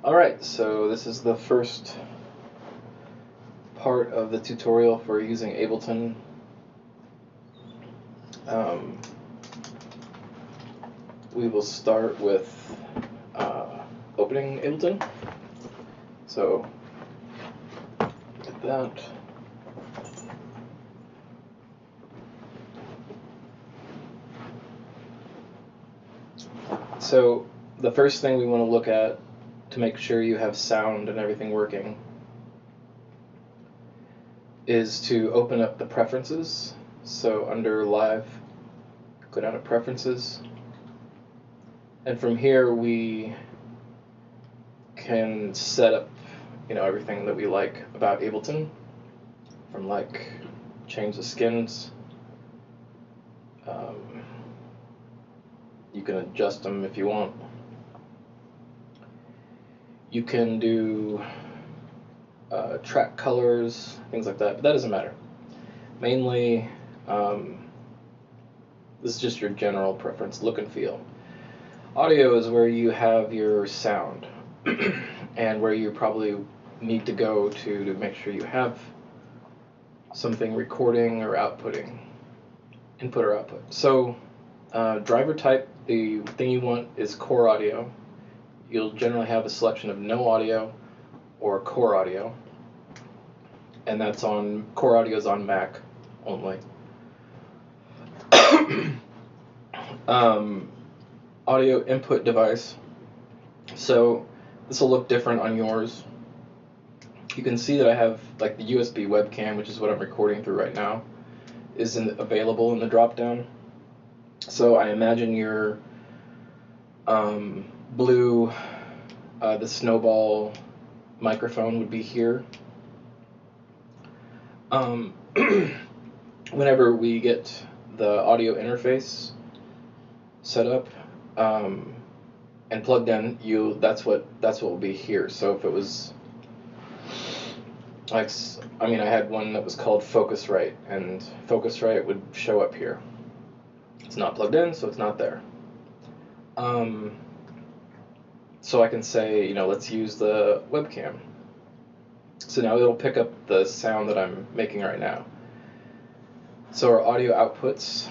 Alright, so this is the first part of the tutorial for using Ableton. We will start with opening Ableton. So, get that. So, the first thing we want to look at to make sure you have sound and everything working is to open up the preferences. So under live, go down to preferences, and from here we can set up everything that we like about Ableton, from like change the skins. You can adjust them if you want. You can do track colors, things like that, but that doesn't matter. Mainly, this is just your general preference, look and feel. Audio is where you have your sound and where you probably need to go to make sure you have something recording or outputting, input or output. So driver type, the thing you want is core audio. You'll generally have a selection of no audio or core audio, and that's on core audio is on Mac only. Audio input device. So this will look different on yours. You can see that I have like the USB webcam, which is what I'm recording through right now, is available in the drop down. So I imagine your blue, the snowball microphone would be here. Whenever we get the audio interface set up and plugged in, that's what will be here. So if it was like, I had one that was called Focusrite, and Focusrite would show up here. It's not plugged in, so it's not there. So I can say, let's use the webcam. So now it'll pick up the sound that I'm making right now. So our audio outputs,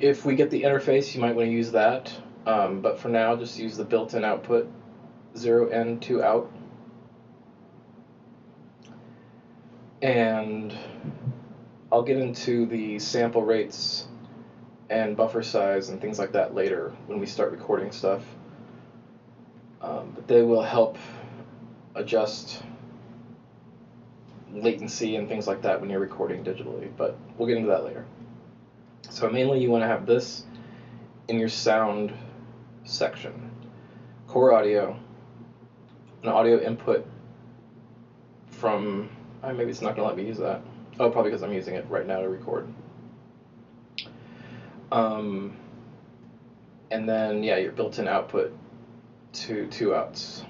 if we get the interface, you might want to use that, but for now, just use the built-in output, 0 in, 2 out. And I'll get into the sample rates and buffer size and things like that later when we start recording stuff. But they will help adjust latency and things like that when you're recording digitally, but we'll get into that later. So mainly you want to have this in your sound section. Core audio, an audio input from, maybe it's not going to let me use that. Oh, probably because I'm using it right now to record. And then, yeah, your built-in output to 2 outs.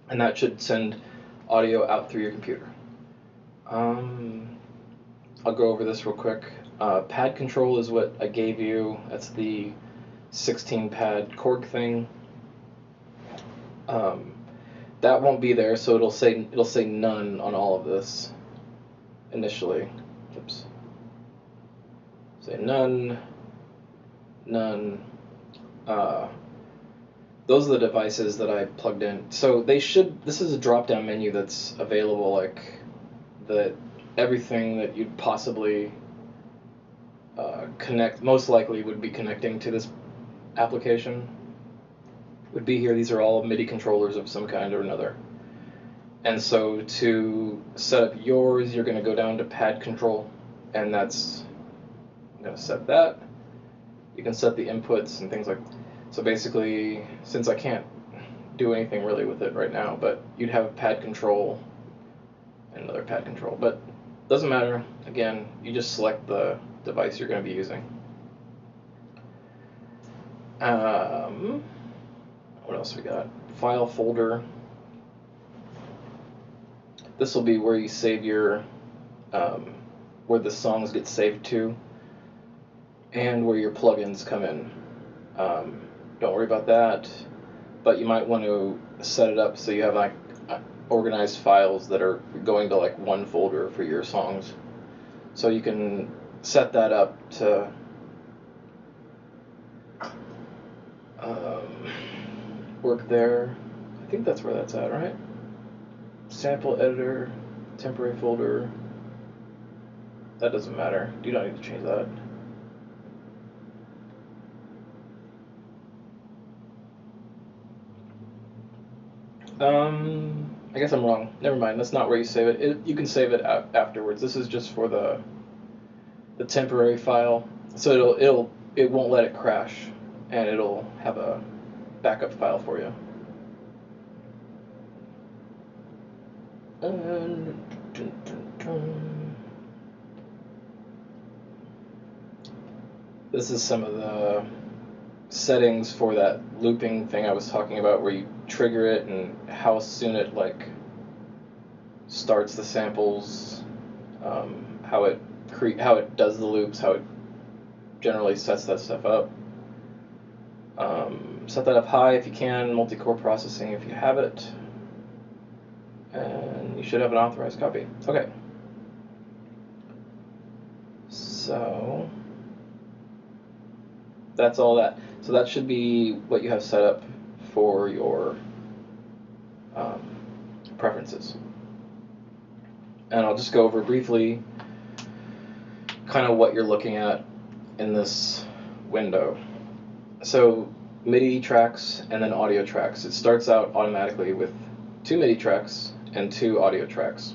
And that should send audio out through your computer. I'll go over this real quick. Pad control is what I gave you. That's the 16 pad Korg thing. That won't be there, so it'll say none on all of this initially. Oops. Say none. Those are the devices that I plugged in. So this is a drop-down menu that's available, like everything that you'd possibly connect, most likely would be connecting to this application, would be here. These are all MIDI controllers of some kind or another. And so to set up yours, you're going to go down to pad control, and I'm going to set that. You can set the inputs and things like that. So basically, since I can't do anything really with it right now, but you'd have pad control and another pad control, but doesn't matter. Again, you just select the device you're going to be using. What else we got? File folder. This will be where you save your, where the songs get saved to, and where your plugins come in. don't worry about that. But you might want to set it up so you have like organized files that are going to like one folder for your songs. So you can set that up to work there. I think that's where that's at, right? Sample editor, temporary folder. That doesn't matter. You don't need to change that. I guess I'm wrong. Never mind. That's not where you save it. You can save it afterwards. This is just for the temporary file. So it won't let it crash, and it'll have a backup file for you. This is some of the settings for that looping thing I was talking about, where you trigger it and how soon it like starts the samples, how it does the loops, how it generally sets that stuff up. Set that up high if you can, multi-core processing if you have it, and you should have an authorized copy. Okay. So that's all that. So that should be what you have set up for your preferences. And I'll just go over briefly kind of what you're looking at in this window. So MIDI tracks and then audio tracks. It starts out automatically with 2 MIDI tracks and 2 audio tracks.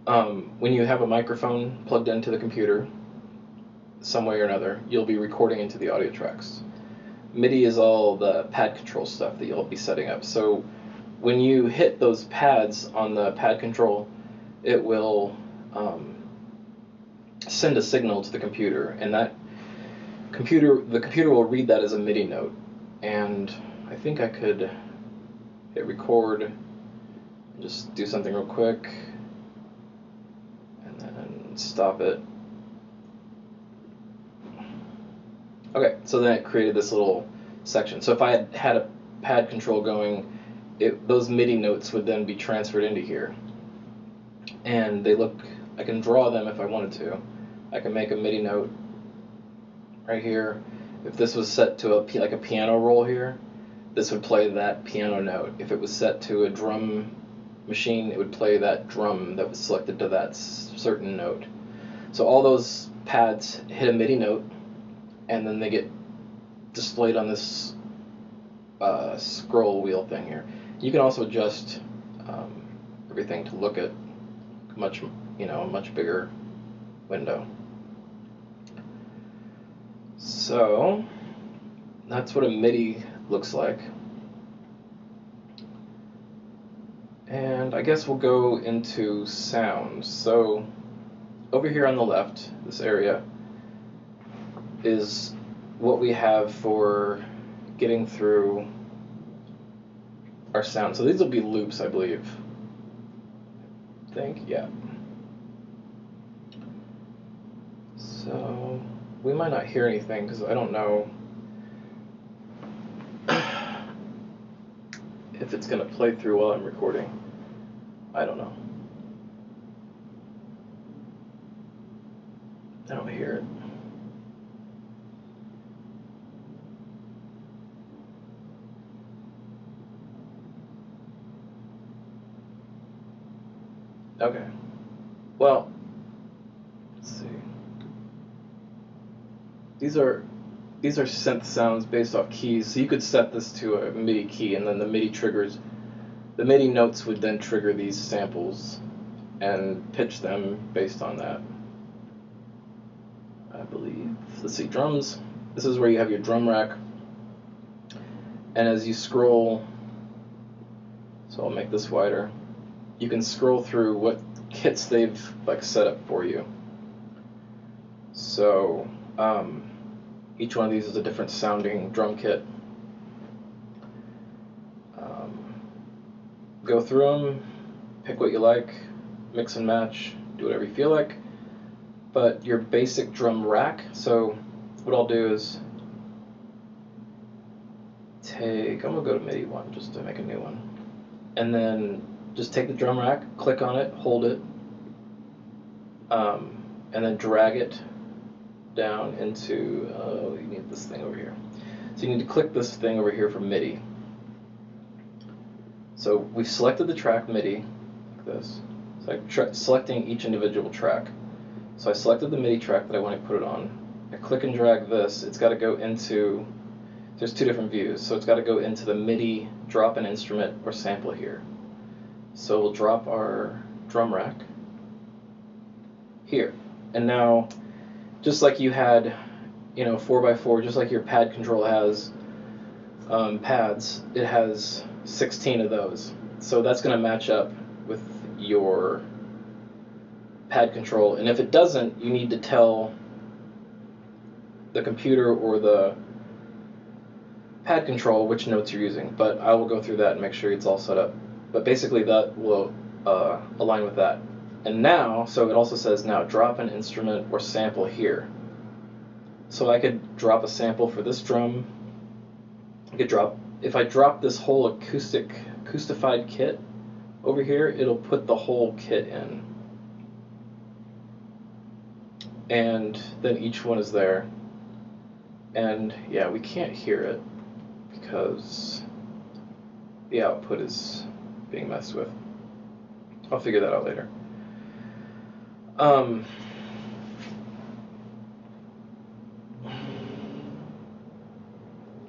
When you have a microphone plugged into the computer, some way or another, you'll be recording into the audio tracks. MIDI is all the pad control stuff that you'll be setting up. So when you hit those pads on the pad control, it will send a signal to the computer, and the computer will read that as a MIDI note. And I think I could hit record and just do something real quick and then stop it. Okay, so then it created this little section. So if I had a pad control going, those MIDI notes would then be transferred into here. And I can draw them if I wanted to. I can make a MIDI note right here. If this was set to like a piano roll here, this would play that piano note. If it was set to a drum machine, it would play that drum that was selected to that certain note. So all those pads hit a MIDI note, and then they get displayed on this scroll wheel thing here. You can also adjust everything to look at a much bigger window. So that's what a MIDI looks like. And I guess we'll go into sounds. So over here on the left, this area is what we have for getting through our sound. So these will be loops, I believe. I think, yeah. So we might not hear anything because I don't know if it's going to play through while I'm recording. I don't know. I don't hear it. Okay. Well, let's see. These are synth sounds based off keys. So you could set this to a MIDI key, and then the MIDI notes would then trigger these samples and pitch them based on that, I believe. Let's see, drums. This is where you have your drum rack. And as you scroll, so I'll make this wider, you can scroll through what kits they've set up for you. So each one of these is a different sounding drum kit. Go through them, pick what you like, mix and match, do whatever you feel like. But your basic drum rack, so what I'll do is I'm gonna go to MIDI one just to make a new one. And then just take the drum rack, click on it, hold it, and then drag it down into, you need this thing over here. So you need to click this thing over here for MIDI. So we've selected the track MIDI, like this. So I'm selecting each individual track. So I selected the MIDI track that I want to put it on. I click and drag this. It's got to go into, there's two different views. So it's got to go into the MIDI drop an instrument or sample here. So we'll drop our drum rack here. And now, just like you had, 4x4, just like your pad control has pads, it has 16 of those. So that's going to match up with your pad control. And if it doesn't, you need to tell the computer or the pad control which notes you're using. But I will go through that and make sure it's all set up. But basically that will align with that. And now, so it also says now drop an instrument or sample here. So I could drop a sample for this drum. I could drop, if I drop this whole acoustified kit over here, it'll put the whole kit in. And then each one is there. And yeah, we can't hear it because the output is being messed with. I'll figure that out later.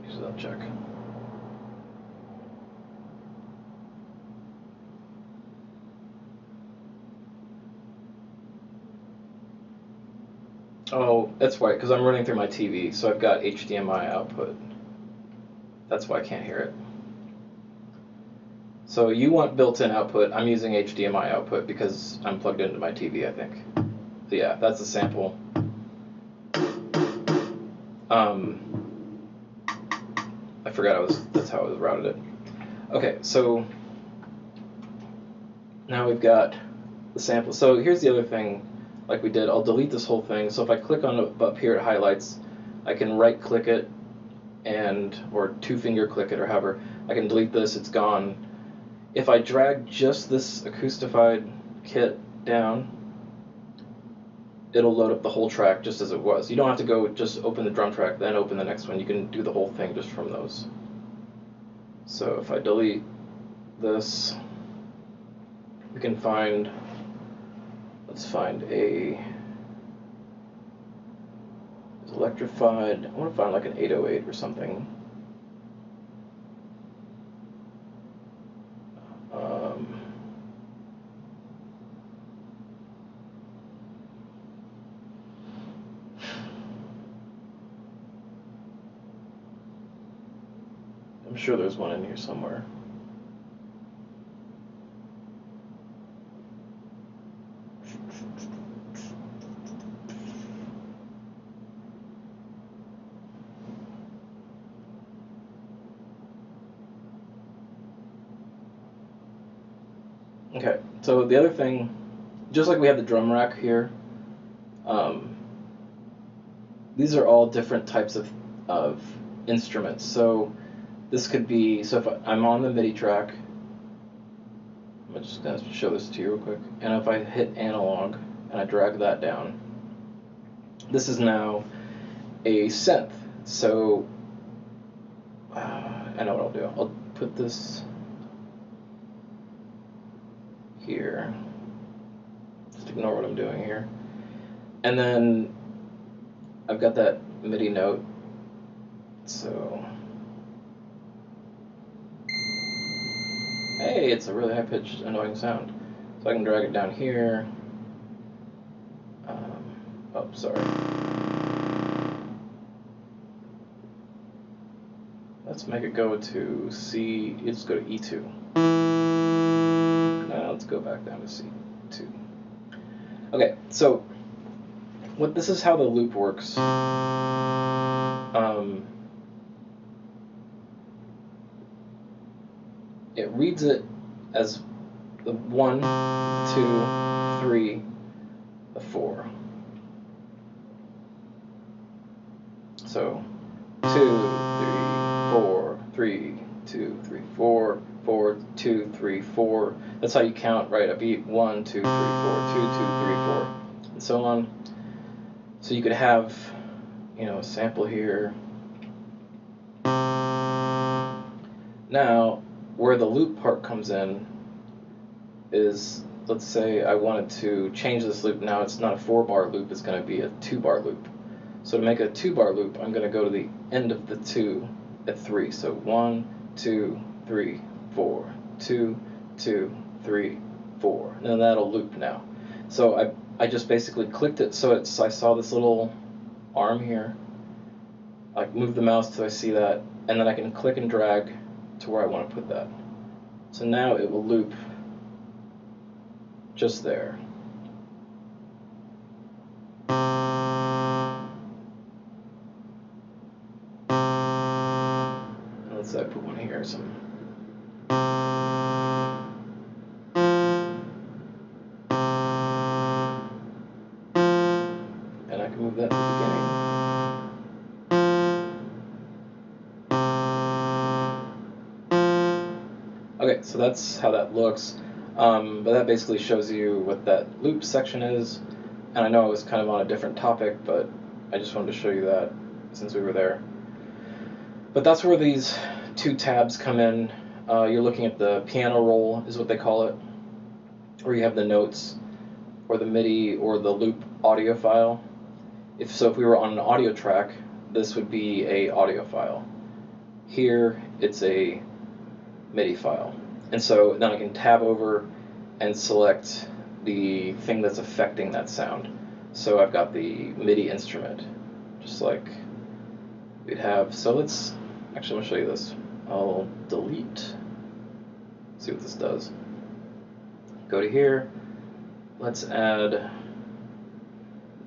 Here's that check. Oh, that's why, because I'm running through my TV, so I've got HDMI output. That's why I can't hear it. So you want built-in output. I'm using HDMI output because I'm plugged into my TV, I think. So yeah, that's a sample. I forgot that's how I routed it. Okay, so now we've got the sample. So here's the other thing, like we did. I'll delete this whole thing. So if I click on it up here at highlights, I can right-click it or two-finger click it or however. I can delete this. It's gone. If I drag just this acoustified kit down, it'll load up the whole track just as it was. You don't have to go just open the drum track, then open the next one. You can do the whole thing just from those. So if I delete this, we can find, let's find it's electrified. I want to find like an 808 or something. I'm sure there's one in here somewhere. Okay, so the other thing, just like we have the drum rack here, these are all different types of instruments. So this could be, so if I'm on the MIDI track, I'm just going to show this to you real quick, and if I hit analog and I drag that down, this is now a synth. So I know what I'll do. I'll put this here. Just ignore what I'm doing here. And then I've got that MIDI note. So hey, it's a really high-pitched, annoying sound. So I can drag it down here. Oh, sorry. Let's make it go to C. Let's go to E2. Now let's go back down to C2. Okay, so this is how the loop works. It reads it as the 1, 2, 3, the 4. So 2, 3, 4, 3, 2, 3, 4, 4, 2, 3, 4. That's how you count, right? A beat 1, 2, 3, 4, 2, 2, 3, 4, and so on. So you could have, you know, a sample here. Now, where the loop part comes in is, let's say I wanted to change this loop. Now it's not a 4-bar loop, it's going to be a 2-bar loop. So to make a 2-bar loop, I'm going to go to the end of the 2 at 3. So 1, 2, 3, 4, 2, 2, 3, 4. And then that'll loop now. So I just basically clicked it so I saw this little arm here. I move the mouse till I see that, and then I can click and drag to where I want to put that. So now it will loop just there. Let's say I put one here or something. And I can move that to the beginning. Okay, so that's how that looks. But that basically shows you what that loop section is. And I know it was kind of on a different topic, but I just wanted to show you that since we were there. But that's where these two tabs come in. You're looking at the piano roll, is what they call it, where you have the notes, or the MIDI, or the loop audio file. If we were on an audio track, this would be a audio file. Here, it's a MIDI file. And so then I can tab over and select the thing that's affecting that sound. So I've got the MIDI instrument, just like we'd have. So let's, actually I'm gonna show you this. I'll delete, see what this does. Go to here, let's add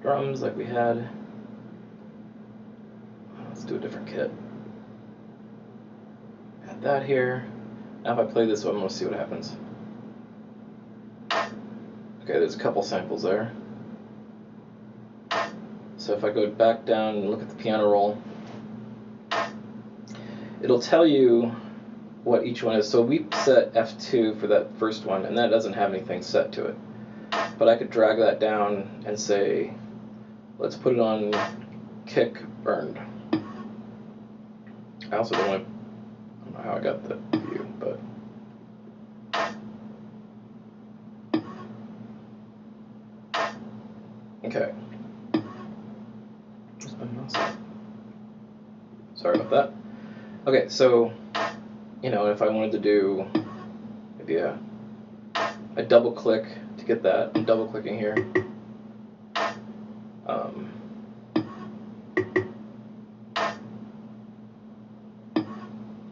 drums like we had. Let's do a different kit. Add that here. Now if I play this one, I'm going to see what happens. Okay, there's a couple samples there. So if I go back down and look at the piano roll, it'll tell you what each one is. So we set F2 for that first one, and that doesn't have anything set to it. But I could drag that down and say, let's put it on kick burned. I also don't want to, I don't know how I got that view, but okay. Sorry about that. Okay, so, you know, if I wanted to do maybe a double click to get that, I'm double clicking here.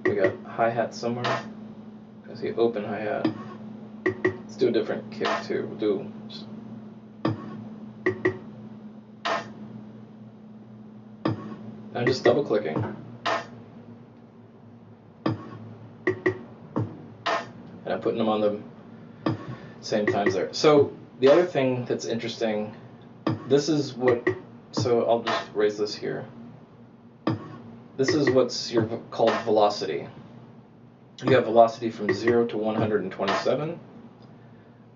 We got hi-hat somewhere. I see open hi-hat. Let's do a different kick too. We'll do just, I'm just double clicking. And I'm putting them on the same times there. So the other thing that's interesting, this is what, so I'll just raise this here. This is what's called velocity. You have velocity from 0 to 127.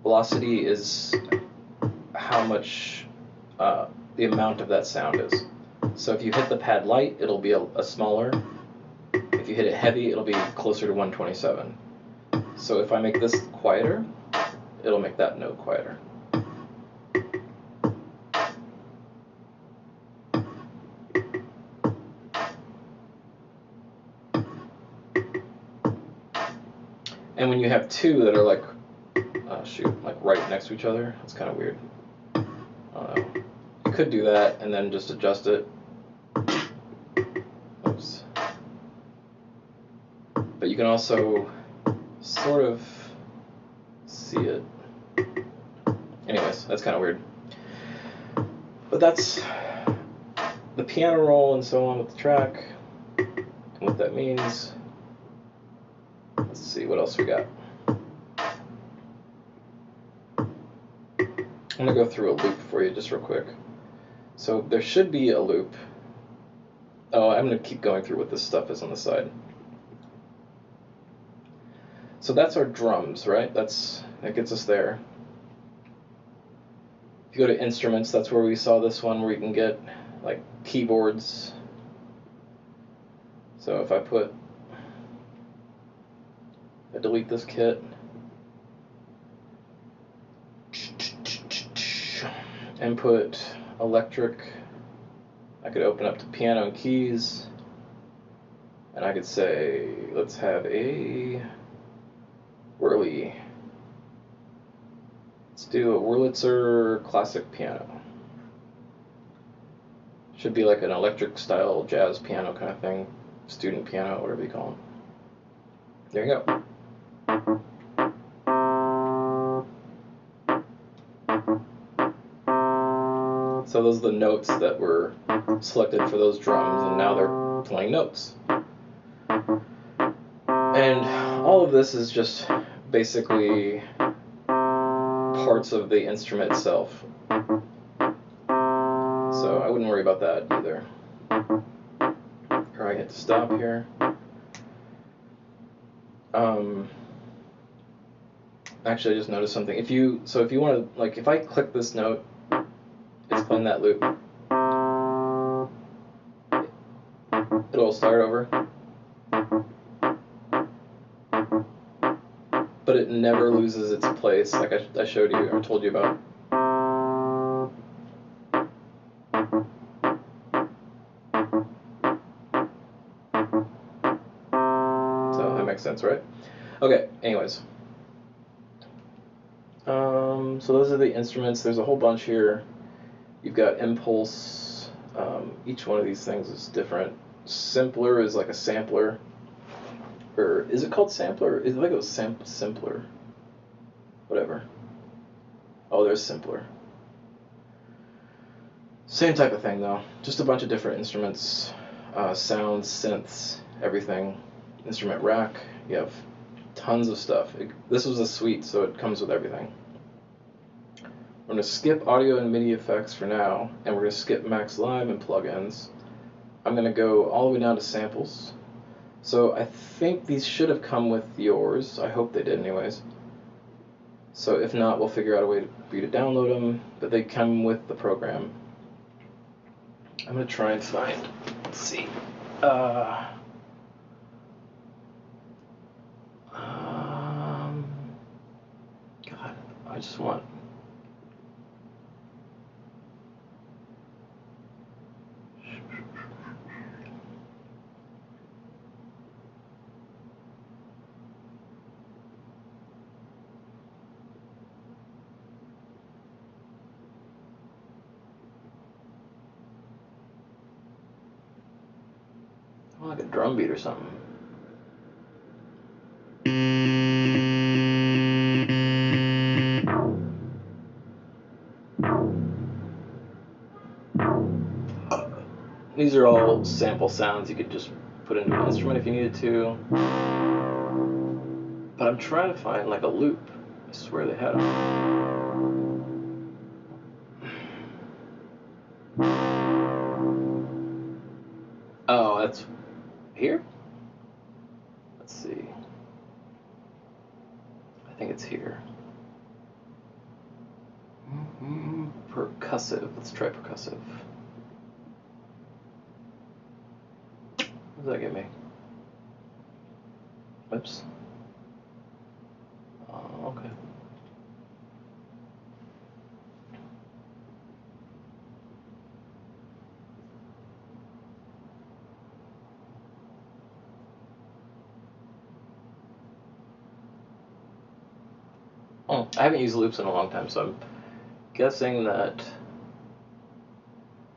Velocity is how much the amount of that sound is. So if you hit the pad light, it'll be a smaller. If you hit it heavy, it'll be closer to 127. So if I make this quieter, it'll make that note quieter. And when you have two that are like, like right next to each other, it's kind of weird. I don't know. You could do that and then just adjust it. Oops. But you can also sort of see it. Anyways, that's kind of weird. But that's the piano roll and so on with the track, and what that means. Let's see what else we got. I'm going to go through a loop for you just real quick. So there should be a loop. Oh, I'm going to keep going through what this stuff is on the side. So that's our drums, right? That gets us there. If you go to instruments, that's where we saw this one, where you can get like keyboards. So if I delete this kit and put electric, I could open up to piano and keys, and I could say, let's have a Whirly. Let's do a Wurlitzer classic piano. Should be like an electric style jazz piano kind of thing, student piano, whatever you call it. There you go. So those are the notes that were selected for those drums, and now they're playing notes. And all of this is just basically parts of the instrument itself. So I wouldn't worry about that either. Or I hit stop here. Actually, I just noticed something. If you want to, like, if I click this note, it's playing that loop. It'll start over. But it never loses its place, like I showed you or told you about. So that makes sense, right? Okay, anyways. So those are the instruments. There's a whole bunch here. You've got impulse. Each one of these things is different. Simpler is like a sampler. Or is it called sampler? I think it was simpler. Whatever. Oh, there's simpler. Same type of thing though. Just a bunch of different instruments, sounds, synths, everything. Instrument rack. You have tons of stuff. This was a suite, so it comes with everything. I'm going to skip audio and MIDI effects for now, and we're going to skip Max Live and plugins. I'm going to go all the way down to samples. So I think these should have come with yours. I hope they did anyways. So if not, we'll figure out a way for you to download them, but they come with the program. I'm going to try and find, let's see. God, I just want... like a drum beat or something. These are all sample sounds you could just put into an instrument if you needed to. But I'm trying to find like a loop. I swear they had them. Oh, that's here? Let's see. I think it's here. Percussive. Let's try percussive. What does that give me? Oops. Oh, okay. Oh, I haven't used loops in a long time, so I'm guessing that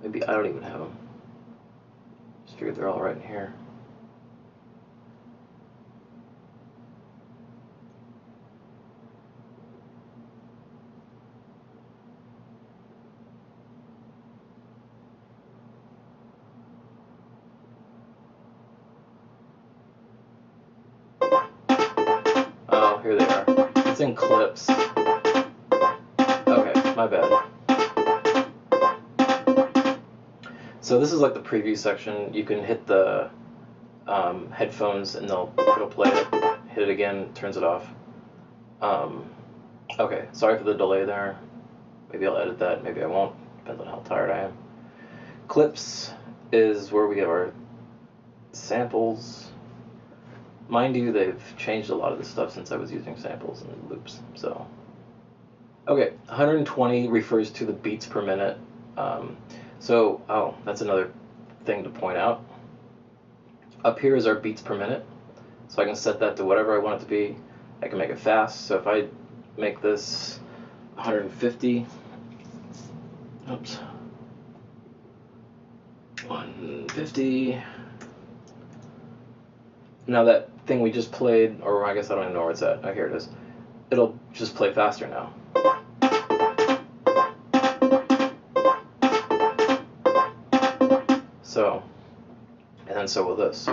maybe I don't even have them. Just figured they're all right in here. Oh, here they are. It's in clips. Okay, my bad. So this is like the preview section. You can hit the headphones and it'll play it. hit it again, turns it off. Okay, sorry for the delay there. Maybe I'll edit that, maybe I won't, depends on how tired I am. Clips is where we have our samples. Mind you, they've changed a lot of this stuff since I was using samples and loops, so. Okay, 120 refers to the beats per minute. Oh, that's another thing to point out. Up here is our beats per minute, so I can set that to whatever I want it to be. I can make it fast, so if I make this 150, oops, 150. Now that thing we just played, or I guess I don't even know where it's at. Oh, here it is. It'll just play faster now. So, and then so will this.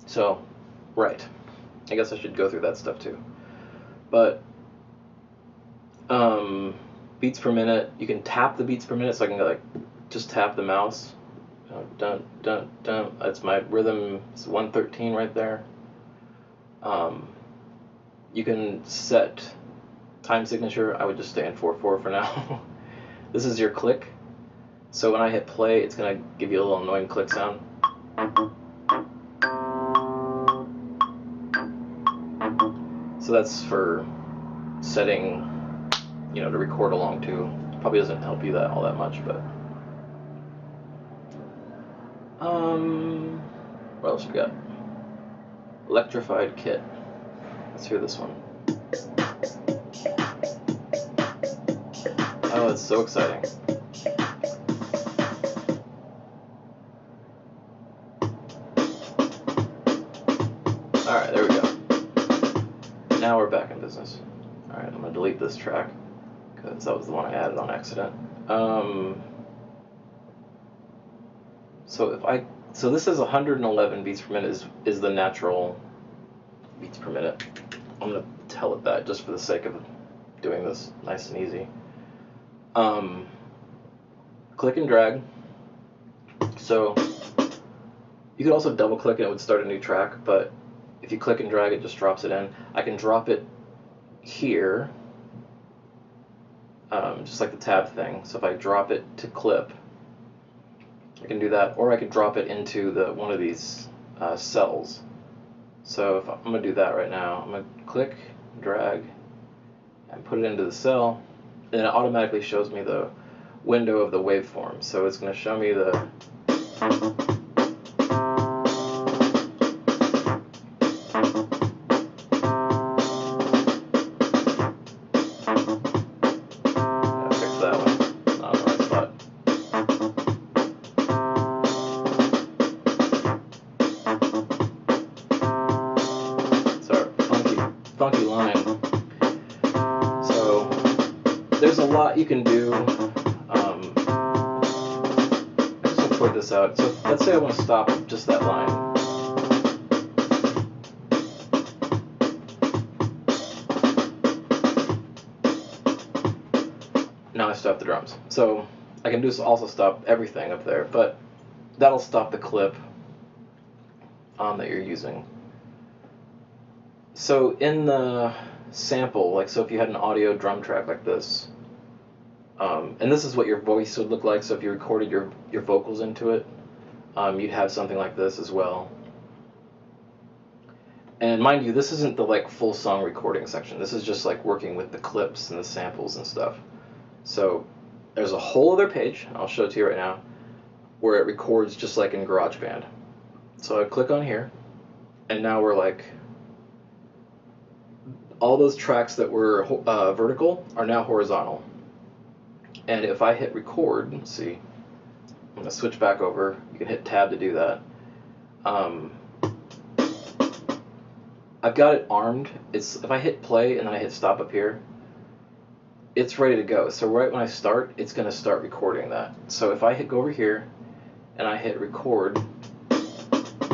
So, right. I guess I should go through that stuff too. But, beats per minute, you can tap the beats per minute, so I can go like, just tap the mouse. Dun, dun, dun. That's my rhythm, it's 113 right there. You can set time signature. I would just stay in 4/4 for now. This is your click. So when I hit play, it's going to give you a little annoying click sound. So that's for setting, you know, to record along to. Probably doesn't help you all that much, but what else we got? Electrified kit. Let's hear this one. Oh, it's so exciting. Alright, there we go. Now we're back in business. Alright, I'm going to delete this track, because that was the one I added on accident. So this is 111 beats per minute is the natural beats per minute. I'm going to tell it that just for the sake of doing this nice and easy. Click and drag. So you could also double click and it would start a new track, but if you click and drag it just drops it in. I can drop it here, just like the tab thing. So if I drop it to clip, I can do that, or I can drop it into one of these cells. So if I'm going to do that right now, I'm going to click, drag, and put it into the cell, and it automatically shows me the window of the waveform. So it's going to show me the fix that one. Not in the right spot. Funky line. So there's a lot you can do. I just want to point this out. So let's say I want to stop just that line. Now I stop the drums. So I can also stop everything up there, but that'll stop the clip that you're using. So in the sample, like, so if you had an audio drum track like this, and this is what your voice would look like, so if you recorded your vocals into it, you'd have something like this as well. And mind you, this isn't the like full song recording section. This is just like working with the clips and the samples and stuff. So there's a whole other page, I'll show it to you right now, where it records just like in GarageBand. So I click on here, and now we're like, all those tracks that were vertical are now horizontal. And if I hit record, let's see, I'm going to switch back over. You can hit tab to do that. I've got it armed. If I hit play and then I hit stop up here, it's ready to go. So right when I start, it's going to start recording that. So if I go over here and I hit record,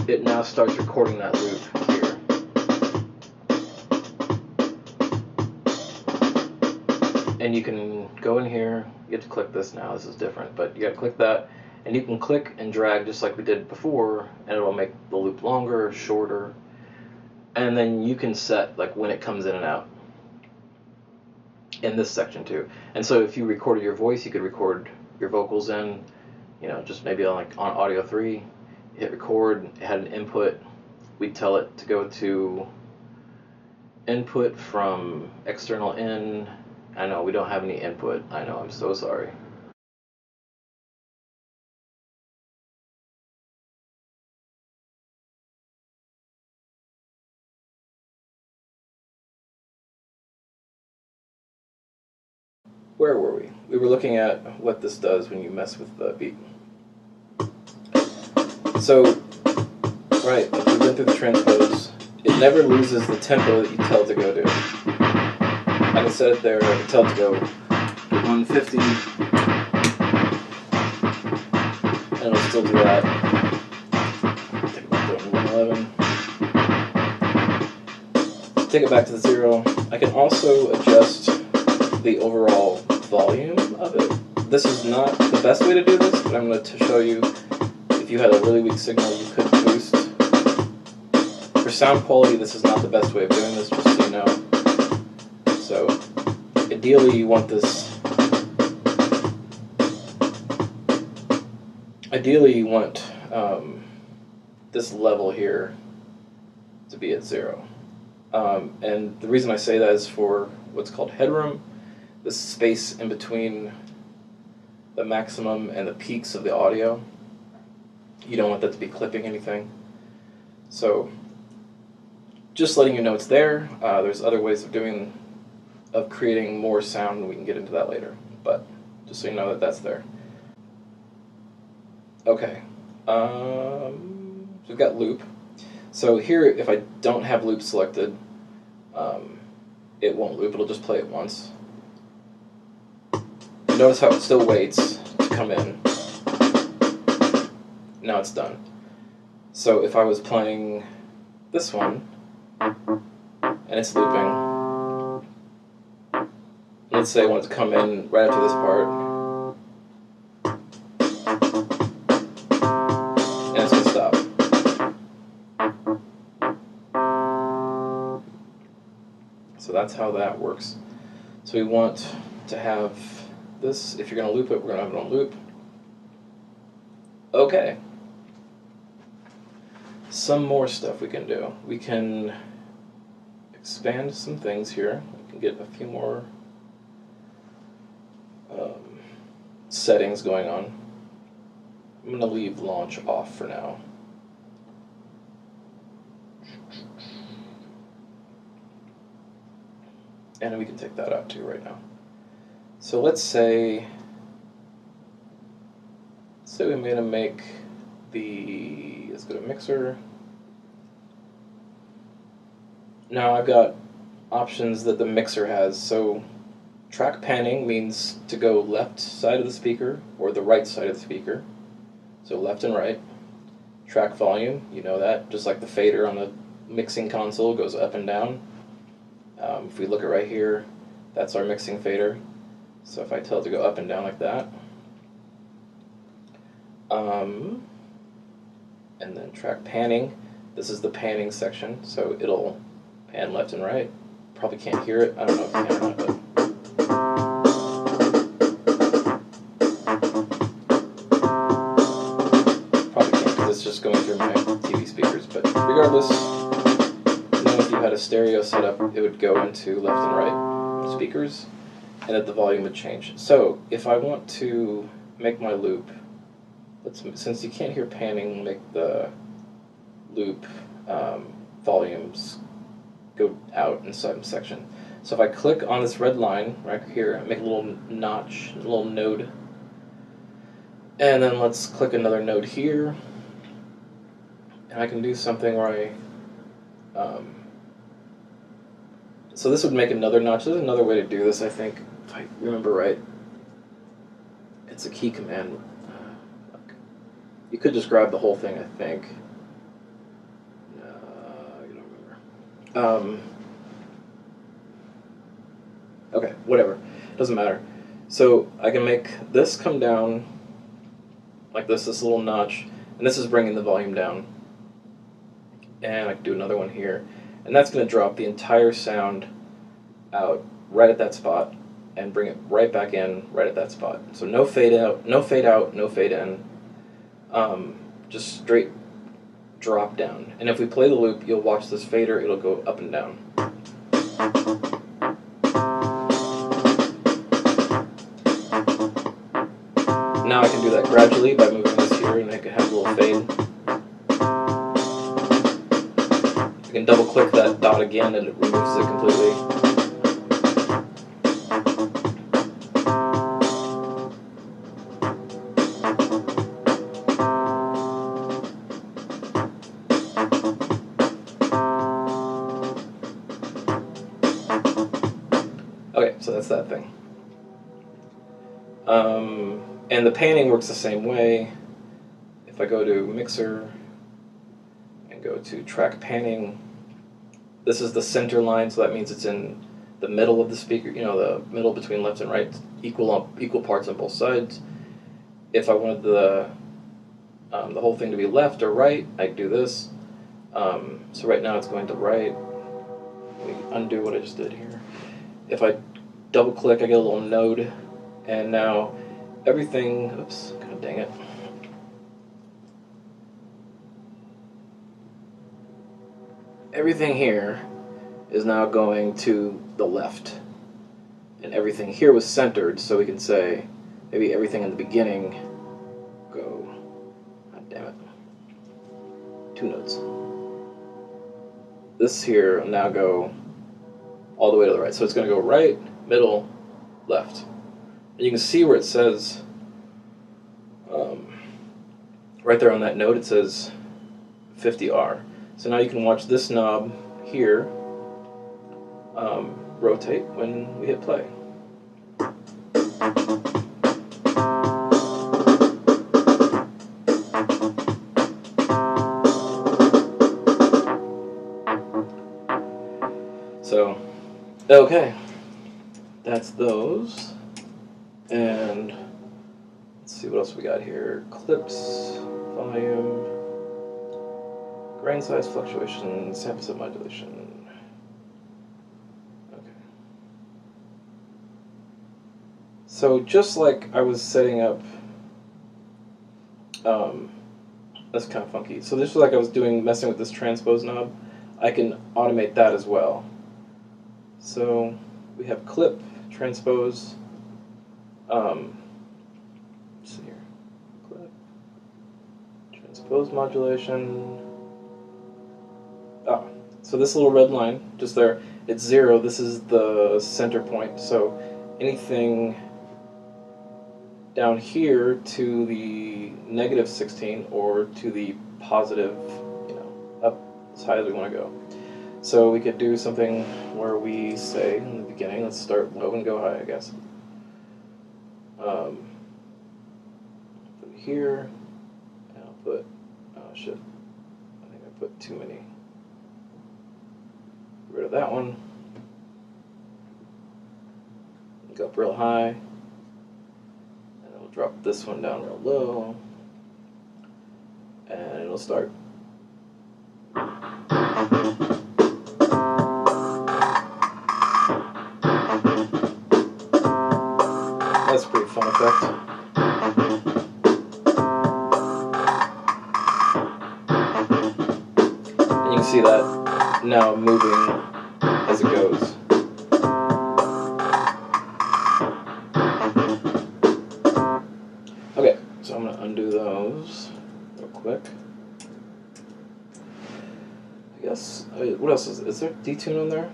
it now starts recording that loop here. And you can go in here, you have to click this now, this is different, but you got to click that, And you can click and drag just like we did before, and it'll make the loop longer, shorter, and then you can set like when it comes in and out in this section too. And so if you recorded your voice, you could record your vocals in, you know, just maybe on audio 3, hit record, it had an input, we'd tell it to go to input from external in. I know we don't have any input, I know, I'm so sorry. Where were we? We were looking at what this does when you mess with the beat. So, right, like we went through the transpose. It never loses the tempo that you tell it to go to. I can set it there, I can tell it to go 150, and it'll still do that. Take it back to 111. Take it back to the 0. I can also adjust the overall volume of it. This is not the best way to do this, but I'm going to show you. If you had a really weak signal, you could boost. For sound quality, this is not the best way of doing this, just so you know. So, ideally you want this. Ideally you want this level here to be at 0. And the reason I say that is for what's called headroom. This space in between the maximum and the peaks of the audio. You don't want that to be clipping anything. So just letting you know it's there. There's other ways of creating more sound, and we can get into that later. But just so you know that that's there. Okay. So we've got loop. So here, if I don't have loop selected, it won't loop. It'll just play it once. Notice how it still waits to come in. Now it's done. So if I was playing this one, and it's looping, let's say I want it to come in right after this part, and it's going to stop. So that's how that works. So we want to have this, if you're going to loop it, we're going to have it on loop. Okay. Some more stuff we can do. We can expand some things here. We can get a few more settings going on. I'm going to leave launch off for now. And we can take that out too right now. So let's say we're going to make the, let's go to mixer. Now I've got options that the mixer has. So track panning means to go left side of the speaker or the right side of the speaker. So left and right. Track volume, you know that, just like the fader on the mixing console goes up and down. If we look at right here, that's our mixing fader. So if I tell it to go up and down like that. And then track panning, this is the panning section, so it'll pan left and right. Probably can't hear it, I don't know if you can or not, but probably can't because it's just going through my TV speakers. But regardless, if you had a stereo setup, it would go into left and right speakers, and that the volume would change. So if I want to make my loop, since you can't hear panning, make the loop volumes go out in some section. So if I click on this red line right here, make a little notch, a little node, and then let's click another node here, and I can do something where so this would make another notch. There's another way to do this, I think, if I remember right. It's a key command. You could just grab the whole thing, I think. I don't remember. Okay, whatever. Doesn't matter. So I can make this come down like this little notch, and this is bringing the volume down. And I can do another one here, and that's going to drop the entire sound out right at that spot and bring it right back in right at that spot. So no fade out, no fade out, no fade in, just straight drop down. And if we play the loop, you'll watch this fader, it'll go up and down. Now I can do that gradually by moving this here, and I can have a little fade. I can double click that dot again and it removes it completely. Okay, so that's that thing. And the panning works the same way. If I go to Mixer and go to Track Panning, this is the center line, so that means it's in the middle of the speaker, you know, the middle between left and right, equal parts on both sides. If I wanted the whole thing to be left or right, I do this. So right now it's going to right. Let me undo what I just did here. If I double click, I get a little node, and now everything, oops, god dang it. Everything here is now going to the left. And everything here was centered, so we can say maybe everything in the beginning go, god damn it, 2 notes. This here will now go all the way to the right. So it's going to go right, middle, left. And you can see where it says, right there on that note, it says 50R. So now you can watch this knob here rotate when we hit play. So, okay, that's those. And let's see what else we got here. Clips, volume, grain size fluctuation, sample set modulation. Okay. So just like I was setting up, that's kind of funky. So just like I was messing with this transpose knob, I can automate that as well. So we have clip, transpose, let's see here, clip, transpose modulation. So this little red line, just there, it's 0. This is the center point. So anything down here to the -16 or to the positive, you know, up as high as we want to go. So we could do something where we say in the beginning, let's start low and go high, I guess. Put it here, and I'll put, oh shit, I think I put too many. Get rid of that one. Go up real high, and it'll drop this one down real low, and it'll start. That's a pretty fun effect. And you can see that now moving as it goes. Okay, so I'm going to undo those real quick. I guess, what else is there detune on there?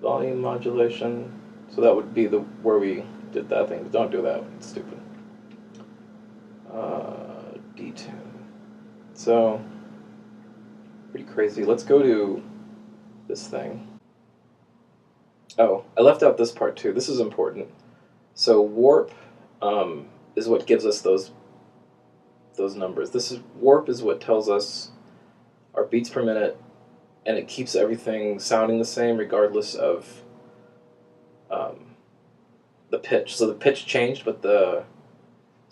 Volume modulation. So that would be where we did that thing. Don't do that, it's stupid. Detune. So, pretty crazy. Let's go to this thing. Oh, I left out this part too. This is important. So warp is what gives us those numbers. Warp is what tells us our beats per minute, and it keeps everything sounding the same regardless of the pitch. So the pitch changed, but the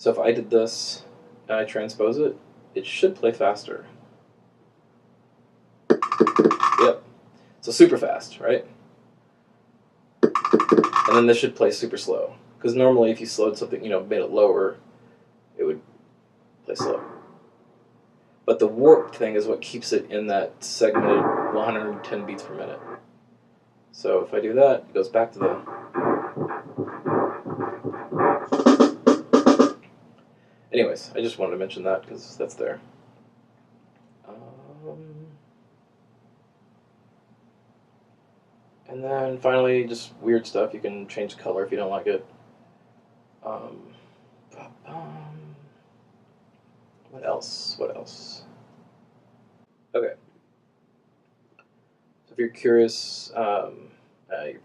So if I did this and I transpose it, it should play faster. Yep. So super fast, right? And then this should play super slow. Because normally if you slowed something, made it lower, it would play slow. But the warp thing is what keeps it in that segmented 110 beats per minute. So if I do that, it goes back to the... Anyways, I just wanted to mention that because that's there. And then finally, just weird stuff. You can change the color if you don't like it. What else? What else? Okay. So if you're curious, you're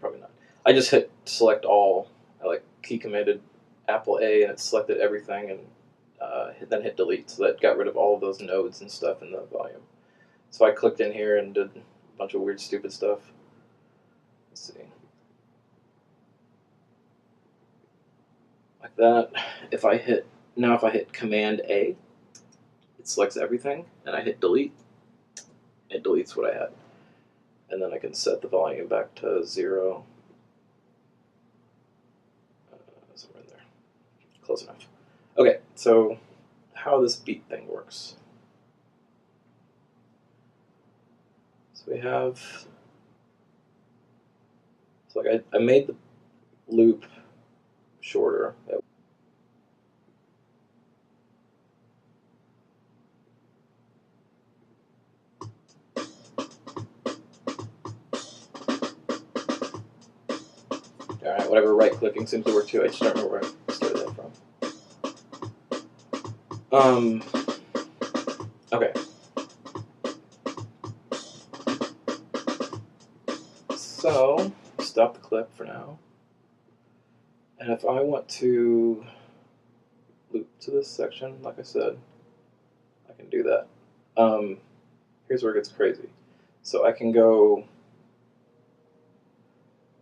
probably not. I just hit select all. I key commanded Apple A and it selected everything, and then hit delete. So that got rid of all of those nodes and stuff in the volume. So I clicked in here and did a bunch of weird, stupid stuff. Let's see. Like that. If I hit Command A, it selects everything, and I hit delete, it deletes what I had. And then I can set the volume back to 0. Somewhere in there. Close enough. Okay, so how this beat thing works. So we have... So I made the loop shorter. Alright, whatever right-clicking seems to work too. I just don't remember where I started that from. Okay. So, stop the clip for now. And if I want to loop to this section, like I said, I can do that. Here's where it gets crazy. So I can go...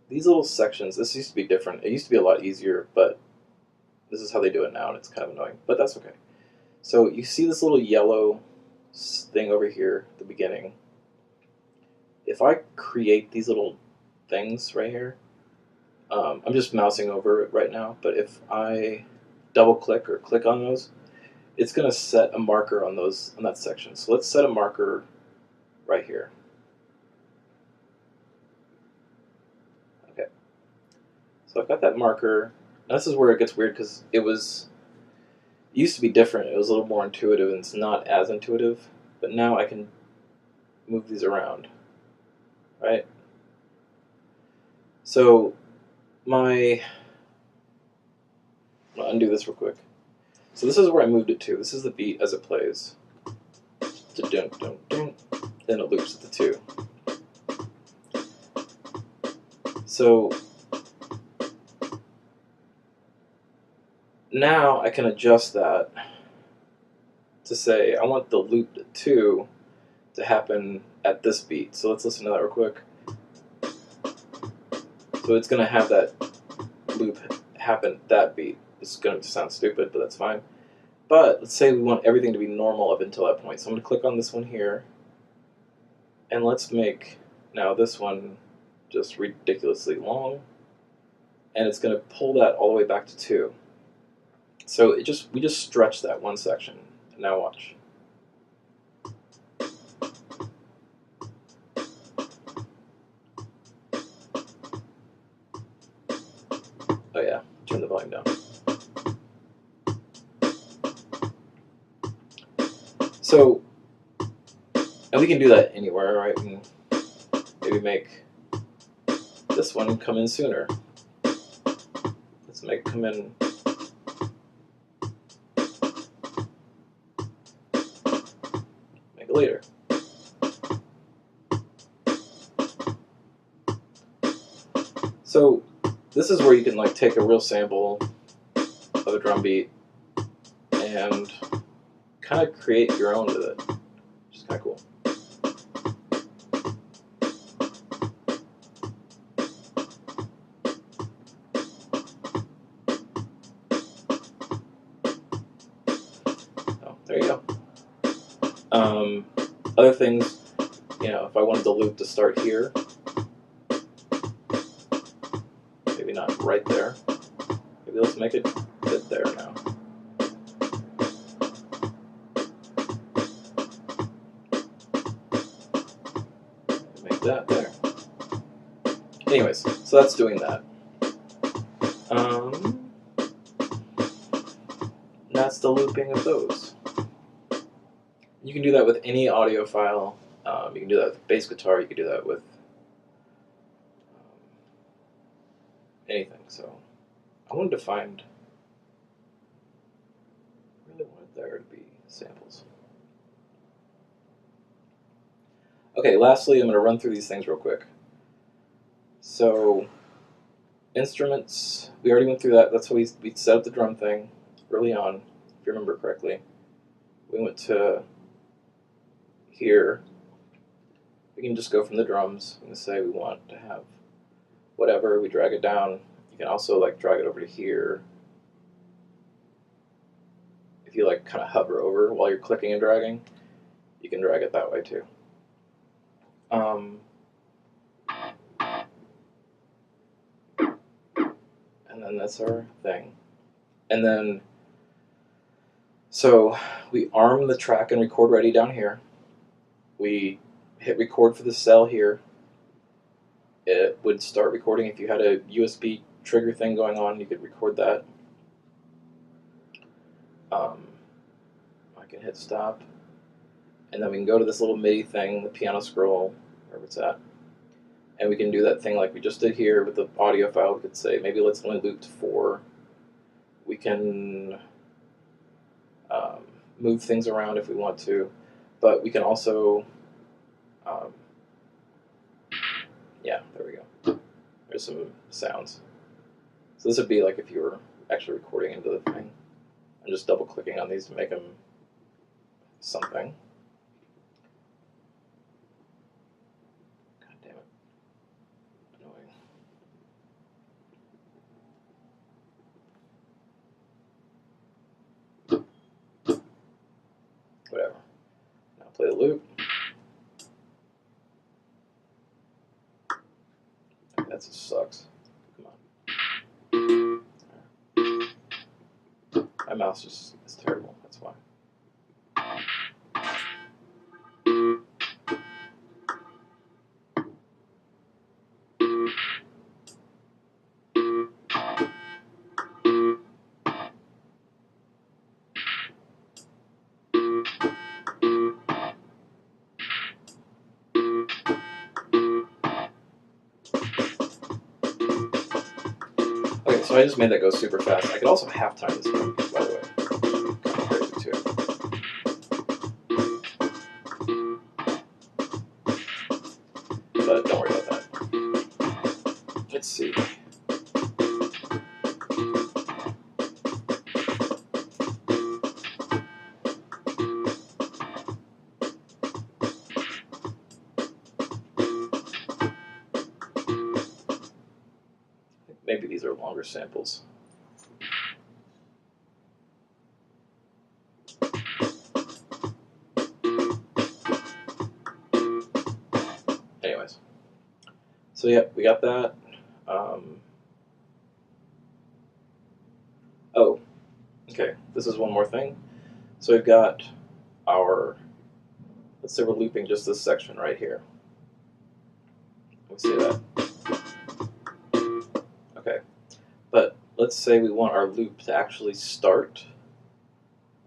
These little sections, this used to be different. It used to be a lot easier, but this is how they do it now, and it's kind of annoying. But that's okay. So you see this little yellow thing over here at the beginning. If I create these little things right here, I'm just mousing over it right now, but if I double click or click on those, it's going to set a marker on that section. So let's set a marker right here. Okay. So I've got that marker. Now this is where it gets weird because it used to be different. It was a little more intuitive, and it's not as intuitive. But now I can move these around, right? So I'll undo this real quick. So this is where I moved it to. This is the beat as it plays. Dun, dun, dun. Then it loops at the 2. So now I can adjust that to say I want the loop 2 to happen at this beat. So let's listen to that real quick. So it's going to have that loop happen at that beat. It's going to sound stupid, but that's fine. But let's say we want everything to be normal up until that point. So I'm going to click on this one here. And let's make now this one just ridiculously long. And it's going to pull that all the way back to 2. So we just stretch that one section. And now watch. Oh yeah, turn the volume down. So, and we can do that anywhere, right? We can maybe make this one come in sooner. Let's make it come in. Make it later. So, this is where you can take a real sample of a drum beat and kind of create your own with it, which is kind of cool. there you go. Other things, you know, if I wanted the loop to start here, maybe not right there. Maybe let's make it fit there now. Make that there. Anyways, so that's doing that. That's the looping of those. You can do that with any audio file. You can do that with bass guitar. You can do that with anything. So I wanted to find. I really wanted there to be samples. Okay. Lastly, I'm going to run through these things real quick. So instruments, we already went through that. That's how we set up the drum thing early on, if you remember correctly. We went to here. We can just go from the drums. We can say we want to have whatever. We drag it down. You can also like drag it over to here. If you like kind of hover over while you're clicking and dragging, you can drag it that way too. And then that's our thing. And then, so we arm the track and record ready down here. We hit record for the cell here. It would start recording. If you had a USB trigger thing going on, you could record that. I can hit stop. And then we can go to this little MIDI thing, the piano scroll, wherever it's at. And we can do that thing like we just did here with the audio file. We could say, maybe let's only loop to 4. We can move things around if we want to. But we can also, yeah, there we go. There's some sounds. So this would be like if you were actually recording into the thing. I'm just double clicking on these to make them something. God damn it. Annoying. Whatever. Now play the loop. That just sucks. Come on. My mouse just is terrible. That's why. Okay, so I just made that go super fast. I could also halftime this one, by the way. Kind of crazy too. But don't worry about that. Let's see. Maybe these are longer samples. Anyways, so yeah, we got that. Oh, okay, this is one more thing. So we've got our, let's say we're looping just this section right here. Let me see that. Okay, but let's say we want our loop to actually start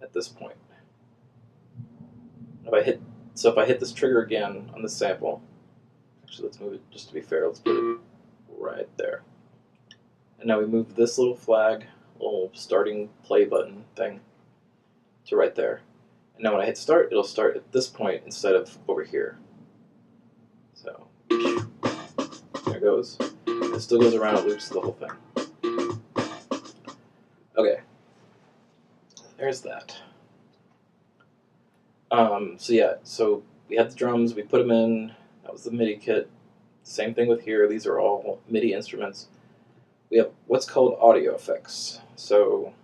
at this point. If I hit this trigger again on the sample, actually let's move it just to be fair. Let's put it right there. And now we move this little flag, little starting play button thing, to right there. And now when I hit start, it'll start at this point instead of over here. So there it goes. And it still goes around, it loops the whole thing. Okay, there's that. So yeah, so we had the drums, we put them in, that was the MIDI kit. Same thing with here, these are all MIDI instruments. We have what's called audio effects, so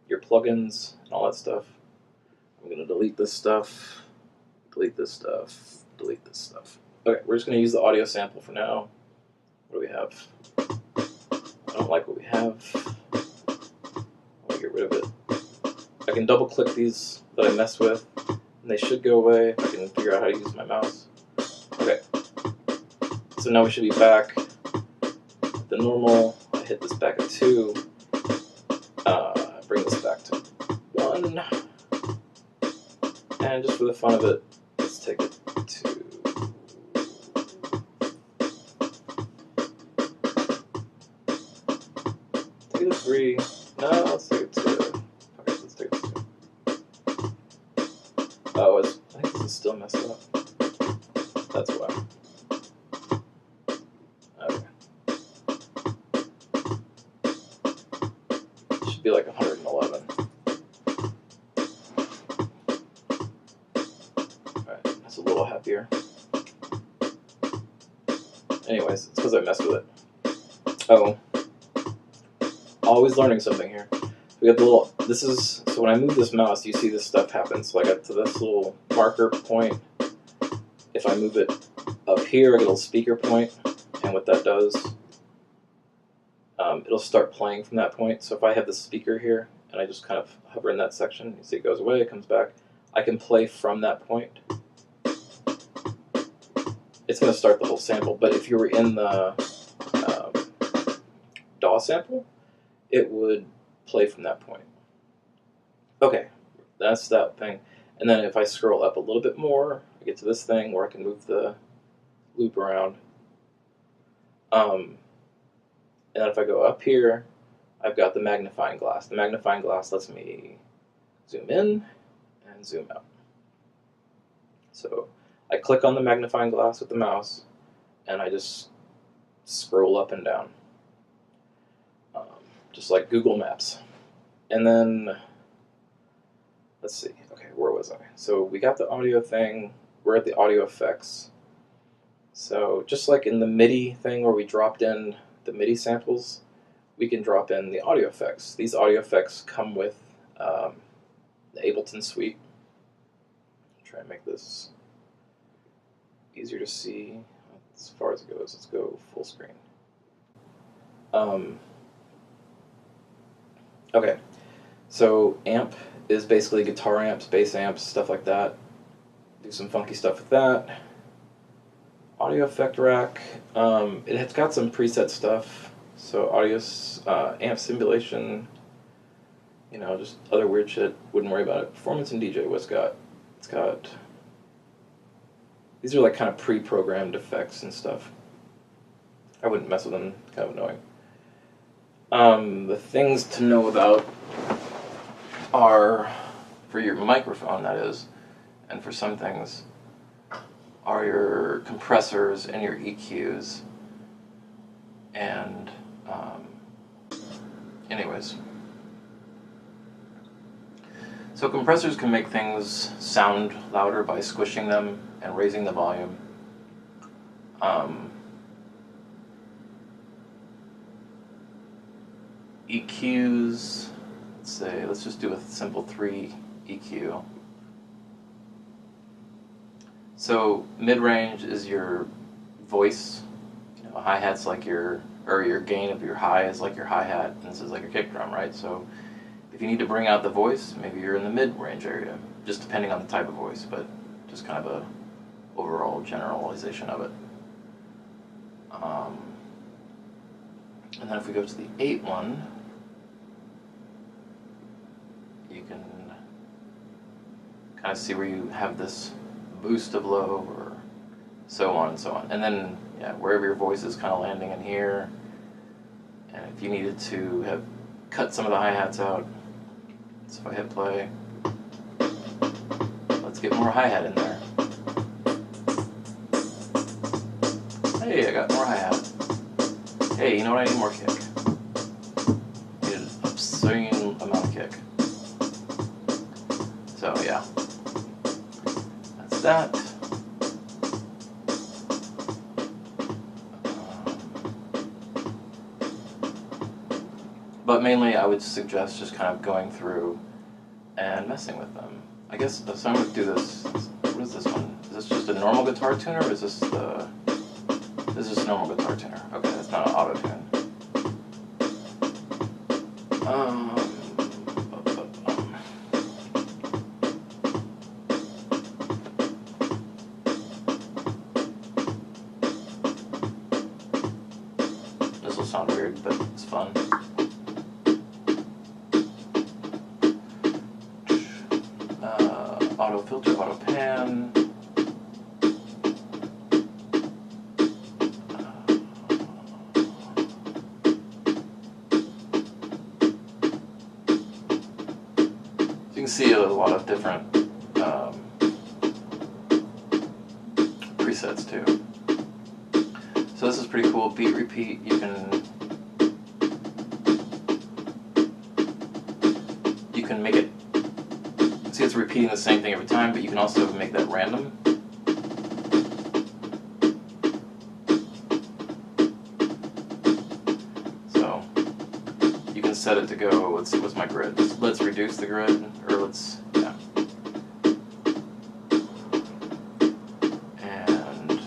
your plugins and all that stuff. I'm going to delete this stuff, delete this stuff, delete this stuff. Okay, we're just going to use the audio sample for now. What do we have? I don't like what we have. I want to get rid of it. I can double click these that I messed with, and they should go away if I can figure out how to use my mouse. Okay. So now we should be back at the normal. I hit this back at 2. Bring this back to 1. And just for the fun of it, let's take it to... Take it to 3. No, let's take it to... Okay, let's take it to 2. Oh, I think this is still messed up. That's why. Okay. It should be like 111. Alright, that's a little happier. Anyways, it's because I messed with it. Oh. Always learning something here. We got the little, this is, so when I move this mouse, you see this stuff happen. So I got to this little marker point. If I move it up here, I get a little speaker point. And what that does, it'll start playing from that point. So if I have the speaker here, and I just kind of hover in that section, you see it goes away, it comes back. I can play from that point. It's going to start the whole sample. But if you were in the DAW sample, it would play from that point. Okay, that's that thing. And then if I scroll up a little bit more, I get to this thing where I can move the loop around. And then if I go up here, I've got the magnifying glass. The magnifying glass lets me zoom in and zoom out. So I click on the magnifying glass with the mouse, and I just scroll up and down. Just like Google Maps. And then, let's see, okay, where was I? So we got the audio thing, we're at the audio effects. So just like in the MIDI thing where we dropped in the MIDI samples, we can drop in the audio effects. These audio effects come with the Ableton suite. Try and make this easier to see as far as it goes. Let's go full screen. Okay, so amp is basically guitar amps, bass amps, stuff like that. Do some funky stuff with that. Audio effect rack, it's got some preset stuff. So audio, amp simulation, you know, just other weird shit. Wouldn't worry about it. Performance and DJ, what's got? It's got, these are like kind of pre-programmed effects and stuff. I wouldn't mess with them, kind of annoying. The things to know about are, for your microphone that is, and for some things, are your compressors and your EQs. And, anyways. So compressors can make things sound louder by squishing them and raising the volume. EQs, let's just do a simple 3 EQ. So mid-range is your voice, you know, hi-hat's like your gain of your high is like your hi-hat, and this is like your kick drum, right? So if you need to bring out the voice, maybe you're in the mid-range area, just depending on the type of voice, but just kind of a overall generalization of it. And then if we go to the 8 one, you can kind of see where you have this boost of low, or so on and so on. And then, yeah, wherever your voice is kind of landing in here. And if you needed to have cut some of the hi-hats out, so if I hit play, let's get more hi-hat in there. Hey, I got more hi-hat. Hey, you know what? I need more kick. I need an obscene amount of kick. So, yeah. That's that. But mainly I would suggest just kind of going through and messing with them. I guess, so I'm going to do this. What is this one? Is this just a normal guitar tuner, or is this the... This is just a normal guitar tuner. Okay, that's not an auto tune. This will sound weird, but it's fun. Auto filter, auto pan. You can see a lot of different presets too. So this is pretty cool. Beat repeat. You can make it. See, it's repeating the same thing every time, but you can also make that random. So you can set it to go. What's my grid? Let's reduce the grid, or let's and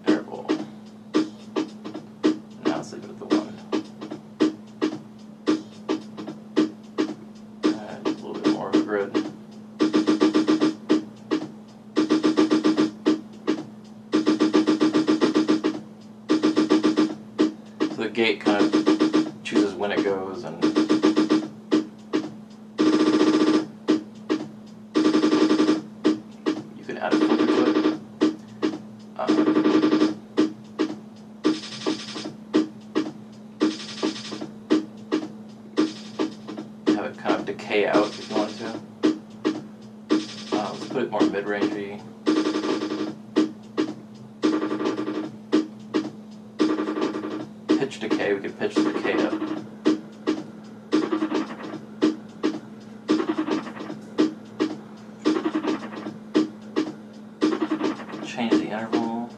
variable. Now let's leave it at the 1. And a little bit more of a grid. So the gate kind of chooses when it goes, and you can add a filter to it. Have it kind of decay out if you want to. Let's put it more mid-rangey. Pitch decay, we could pitch the decay up. Change the interval.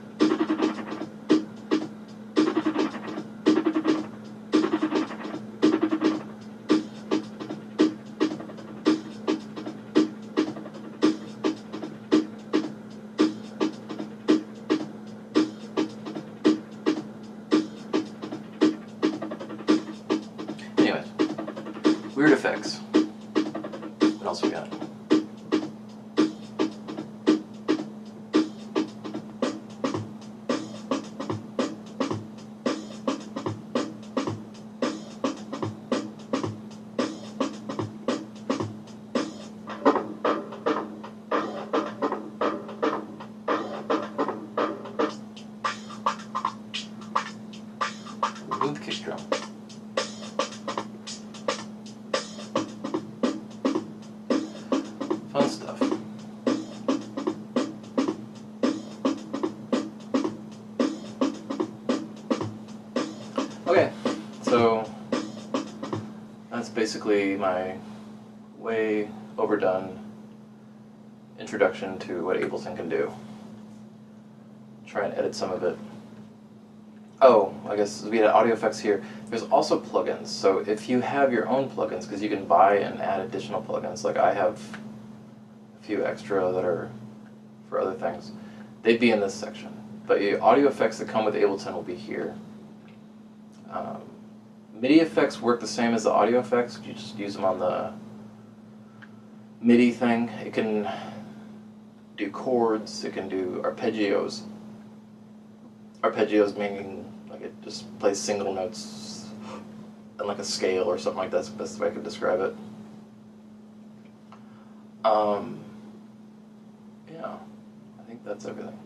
Anyways, weird effects. What else we got? Smooth kick drum. Fun stuff. Okay, so that's basically my way overdone introduction to what Ableton can do. Try and edit some of it. Oh, I guess we had audio effects here. There's also plugins. So if you have your own plugins, because you can buy and add additional plugins, like I have a few extra that are for other things, they'd be in this section. But your audio effects that come with Ableton will be here. MIDI effects work the same as the audio effects. You just use them on the MIDI thing. It can do chords, it can do arpeggios. Arpeggios meaning like it just plays single notes and like a scale or something like that's the best way I could describe it. Yeah, I think that's everything.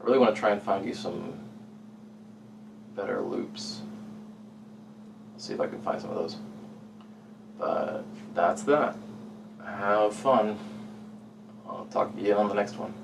I really want to try and find you some better loops. See if I can find some of those. But that's that. Have fun. I'll talk to you on the next one.